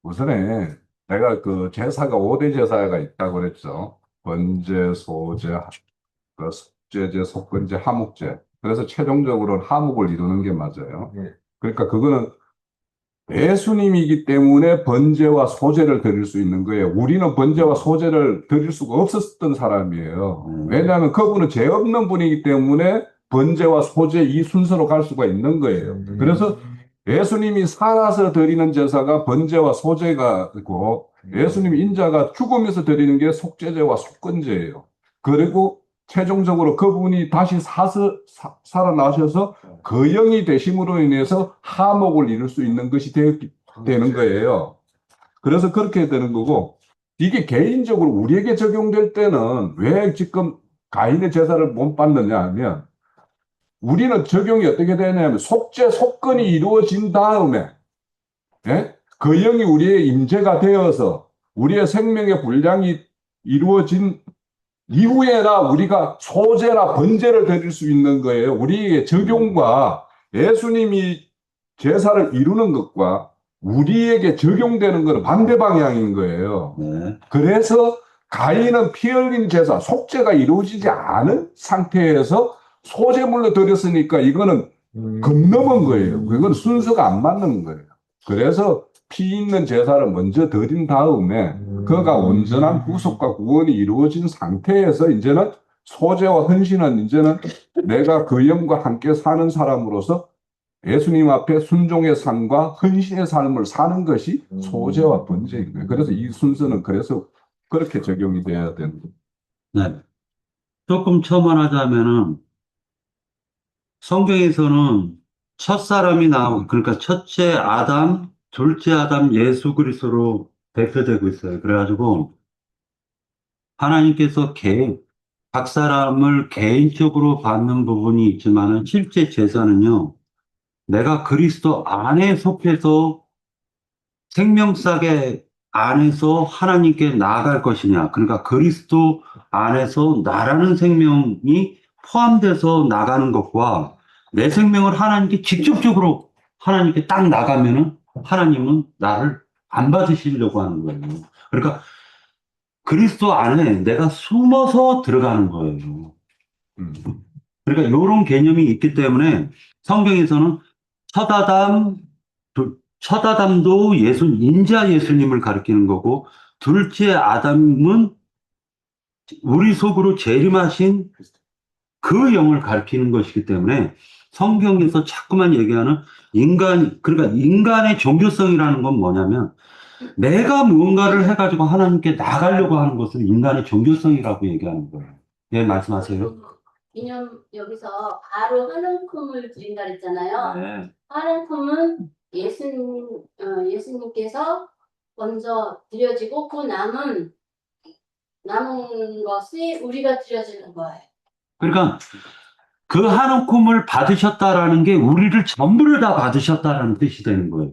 우선에 내가 그 제사가 5대 제사가 있다고 그랬죠. 번제, 소제, 그 속제제, 속건제, 하목제. 그래서 최종적으로는 하목을 이루는 게 맞아요. 그러니까 그거는 예수님이기 때문에 번제와 소제를 드릴 수 있는 거예요. 우리는 번제와 소제를 드릴 수가 없었던 사람이에요. 왜냐하면 그분은 죄 없는 분이기 때문에 번제와 소제 이 순서로 갈 수가 있는 거예요. 그래서 예수님이 살아서 드리는 제사가 번제와 소제가 있고, 예수님 인자가 죽으면서 드리는 게 속제제와 속건제예요. 그리고 최종적으로 그분이 다시 살아나셔서 그 영이 되심으로 인해서 하목을 이룰 수 있는 것이 되는 거예요. 그래서 그렇게 되는 거고, 이게 개인적으로 우리에게 적용될 때는 왜 지금 가인의 제사를 못 받느냐 하면, 우리는 적용이 어떻게 되냐면 속죄, 속건이 이루어진 다음에, 예? 그 영이 우리의 임재가 되어서 우리의 생명의 분량이 이루어진 이후에나 우리가 소제나 번제를 드릴 수 있는 거예요. 우리의 적용과 예수님이 제사를 이루는 것과 우리에게 적용되는 것은 반대 방향인 거예요. 네. 그래서 가인은 피 흘린 제사, 속죄가 이루어지지 않은 상태에서 소제물로 드렸으니까 이거는 건너은 거예요. 그건 순서가 안 맞는 거예요. 그래서 피 있는 제사를 먼저 드린 다음에 그가 온전한 구속과 구원이 이루어진 상태에서 이제는 소제와 헌신은 이제는 내가 그 영과 함께 사는 사람으로서 예수님 앞에 순종의 삶과 헌신의 삶을 사는 것이 소제와 번제인 거예요. 그래서 이 순서는 그래서 그렇게 적용이 돼야 되는 거예요. 네. 조금 첨언하자면은 성경에서는 첫사람이 나오고, 그러니까 첫째 아담, 둘째 아담 예수 그리스도로 대표되고 있어요. 그래가지고 하나님께서 각 사람을 개인적으로 받는 부분이 있지만은 실제 제사는요, 내가 그리스도 안에 속해서 생명사계 안에서 하나님께 나아갈 것이냐. 그러니까 그리스도 안에서 나라는 생명이 포함돼서 나가는 것과 내 생명을 하나님께 직접적으로 하나님께 딱 나가면은 하나님은 나를 안 받으시려고 하는 거예요. 그러니까 그리스도 안에 내가 숨어서 들어가는 거예요. 그러니까 이런 개념이 있기 때문에 성경에서는 첫 아담도 인자 예수님을 가리키는 거고, 둘째 아담은 우리 속으로 재림하신 그 영을 가리키는 것이기 때문에 성경에서 자꾸만 얘기하는 그러니까 인간의 종교성이라는 건 뭐냐면 내가 무언가를 해가지고 하나님께 나가려고 하는 것을 인간의 종교성이라고 얘기하는 거예요. 예, 말씀하세요. 이념 여기서 바로 하는 품을 드린다 그랬잖아요. 네. 하는 품은 예수님께서 먼저 드려지고 그 남은 것이 우리가 드려지는 거예요. 그러니까 그 한 움큼을 받으셨다라는 게 우리를 전부를 다 받으셨다라는 뜻이 되는 거예요.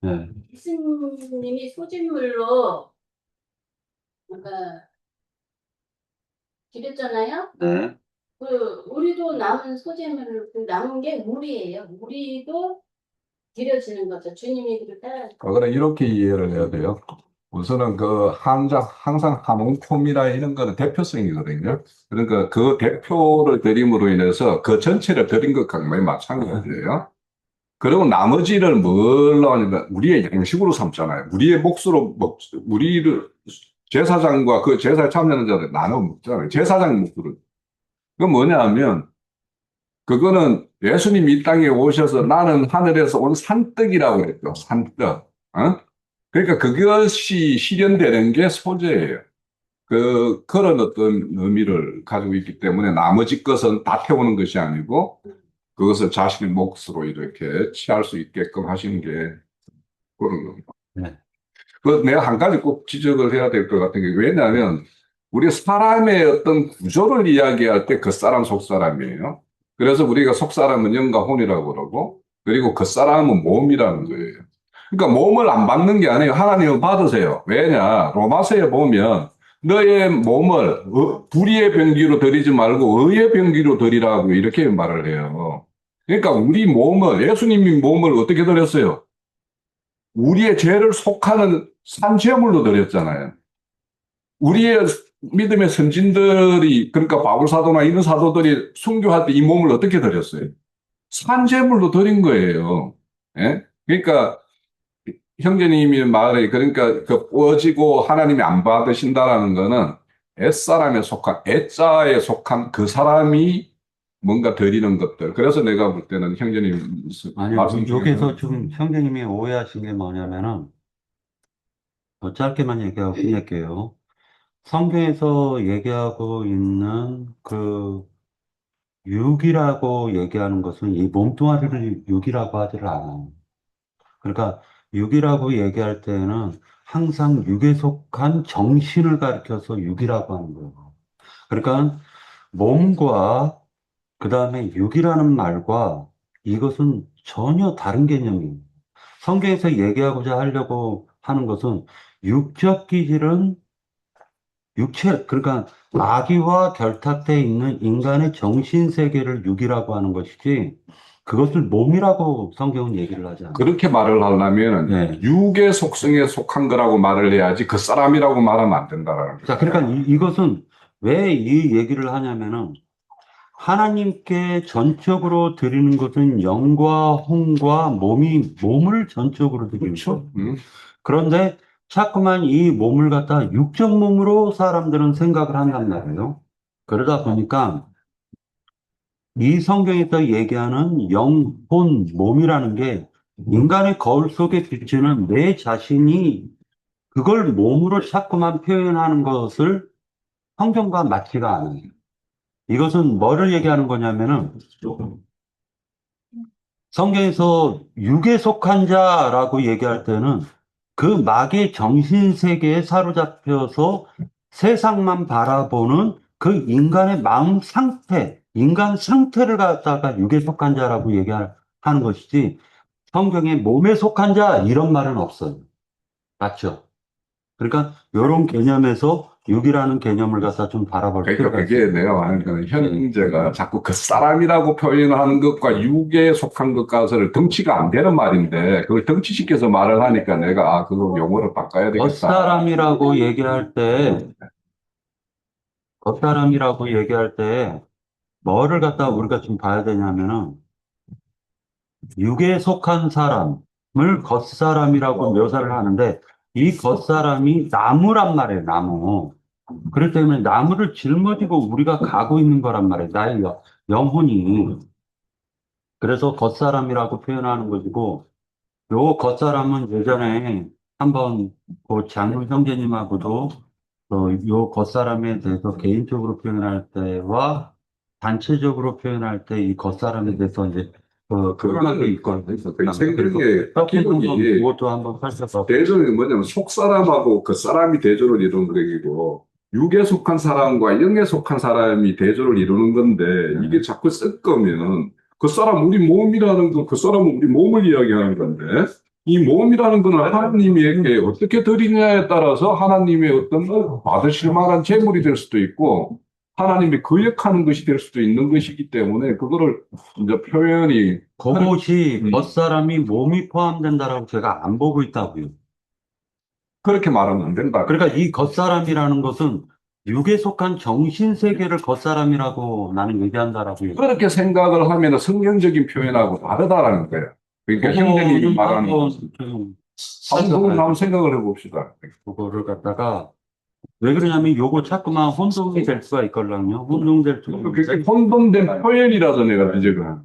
네. 예수님이 소진물로 뭔가 드렸잖아요. 네. 우리도 남은 소재물을 남은 게 물이에요. 우리도 드려지는 거죠. 주님이 그렇게 그래, 이렇게 이해를 해야 돼요. 우선은 항상 하몽콤이라 이런 거는 대표성이거든요. 그러니까 그 대표를 드림으로 인해서 그 전체를 드린 것과 거의 마찬가지예요. 그리고 나머지를 뭘로 하냐면 우리의 양식으로 삼잖아요. 우리의 몫으로 우리를 제사장과 그 제사에 참여하는 자들 나눠 먹잖아요. 제사장 몫으로. 그건 뭐냐 하면 그거는 예수님이 이 땅에 오셔서 나는 하늘에서 온 산떡이라고 했죠. 산떡. 어? 그러니까 그것이 실현되는 게 소재예요. 그런 어떤 의미를 가지고 있기 때문에 나머지 것은 다 태우는 것이 아니고 그것을 자신의 몫으로 이렇게 취할 수 있게끔 하시는 게 그런 겁니다. 네. 내가 한 가지 꼭 지적을 해야 될 것 같은 게 왜냐하면 우리 사람의 어떤 구조를 이야기할 때 겉사람 속사람이에요. 그래서 우리가 속사람은 영과 혼이라고 그러고 그리고 겉사람은 몸이라는 거예요. 그러니까 몸을 안 받는 게 아니에요. 하나님은 받으세요. 왜냐? 로마서에 보면 너의 몸을 불의의 병기로 드리지 말고 의의 병기로 드리라고 이렇게 말을 해요. 그러니까 우리 몸을 예수님이 몸을 어떻게 드렸어요? 우리의 죄를 속하는 산죄물로 드렸잖아요. 우리의 믿음의 선진들이 그러니까 바울 사도나 이런 사도들이 순교할 때 이 몸을 어떻게 드렸어요? 산죄물로 드린 거예요. 예? 그러니까 형제님이 말해 그러니까 그 뻗지고 하나님이 안 받으신다라는 거는 애자에 속한 그 사람이 뭔가 드리는 것들. 그래서 내가 볼 때는 형제님 아니요, 말씀 여기서 중에는 좀 형제님이 오해하신 게 뭐냐면은, 더 짧게만 얘기하고 끝낼게요. 성경에서 얘기하고 있는 그 육이라고 얘기하는 것은 이 몸뚱아리를 육이라고 하지를 않아요. 그러니까 육이라고 얘기할 때는 항상 육에 속한 정신을 가리켜서 육이라고 하는 거예요. 그러니까 몸과 그 다음에 육이라는 말과 이것은 전혀 다른 개념이에요. 성경에서 얘기하고자 하려고 하는 것은 육적 기질은 그러니까 아기와 결탁되어 있는 인간의 정신 세계를 육이라고 하는 것이지 그것을 몸이라고 성경은 얘기를 하지 않아요. 그렇게 말을 하려면 네. 육의 속성에 속한 거라고 말을 해야지 그 사람이라고 말하면 안 된다라는 거예요. 자, 그러니까 이것은 왜 이 얘기를 하냐면은 하나님께 전적으로 드리는 것은 영과 혼과 몸을 전적으로 드리는 거예요. 그렇죠? 그런데 자꾸만 이 몸을 갖다 육적 몸으로 사람들은 생각을 한단 말이에요. 그러다 보니까 이 성경에서 얘기하는 영, 혼, 몸이라는 게 인간의 거울 속에 비추는 내 자신이 그걸 몸으로 자꾸만 표현하는 것을 성경과 맞지가 않아요. 이것은 뭐를 얘기하는 거냐면은 성경에서 육에 속한 자라고 얘기할 때는 그 마귀의 정신세계에 사로잡혀서 세상만 바라보는 그 인간의 마음 상태, 인간 상태를 갖다가 육에 속한 자라고 얘기하는 것이지 성경에 몸에 속한 자 이런 말은 없어요. 맞죠? 그러니까 이런 개념에서 육이라는 개념을 갖다 좀 바라볼 그러니까 필요가 그게 있어요. 내가 말하는 거는 현재가 자꾸 그 사람이라고 표현하는 것과 육에 속한 것과는 덩치가 안 되는 말인데 그걸 덩치시켜서 말을 하니까 내가 그거 용어를 바꿔야 되겠다. 겉사람이라고 얘기할 때 뭐를 갖다 우리가 좀 봐야 되냐면은 육에 속한 사람을 겉사람이라고 묘사를 하는데 이 겉사람이 나무란 말이에요, 나무. 그렇기 때문에 나무를 짊어지고 우리가 가고 있는 거란 말이에요, 나의 영혼이. 그래서 겉사람이라고 표현하는 것이고, 요 겉사람은 예전에 한번 그 장로 형제님하고도 요 겉사람에 대해서 개인적으로 표현할 때와 단체적으로 표현할 때 이 겉사람에 대해서 이제 그거는 있거든요. 생명의 기본이 그것도 한번 살펴봐. 대전이 뭐냐면 속사람하고 그 사람이 대조를 이루는 것이고 육에 속한 사람과 영에 속한 사람이 대조를 이루는 건데 이게 자꾸 섞으면 그 사람 우리 몸이라는 거 그 사람은 우리 몸을 이야기하는 건데 이 몸이라는 거는 하나님에게 어떻게 드리냐에 따라서 하나님의 어떤 받으실 만한 재물이 될 수도 있고 하나님이 거역하는 것이 될 수도 있는 것이기 때문에 그거를 이제 표현이 그것이 겉사람이 몸이 포함된다라고 제가 안 보고 있다고요. 그렇게 말하면 안 된다. 그러니까 이 겉사람이라는 것은 육에 속한 정신 세계를 겉사람이라고 나는 얘기한다라고요. 그렇게 생각을 하면 성경적인 표현하고 다르다라는 거예요. 그러니까 형제님이 말하는 한번 생각을 해봅시다. 그거를 갖다가 왜 그러냐면 요거 자꾸만 혼동이 될 수가 있거든요. 혼동될 수가 그렇게 있는데 혼돈된 표현이라서 내가 지금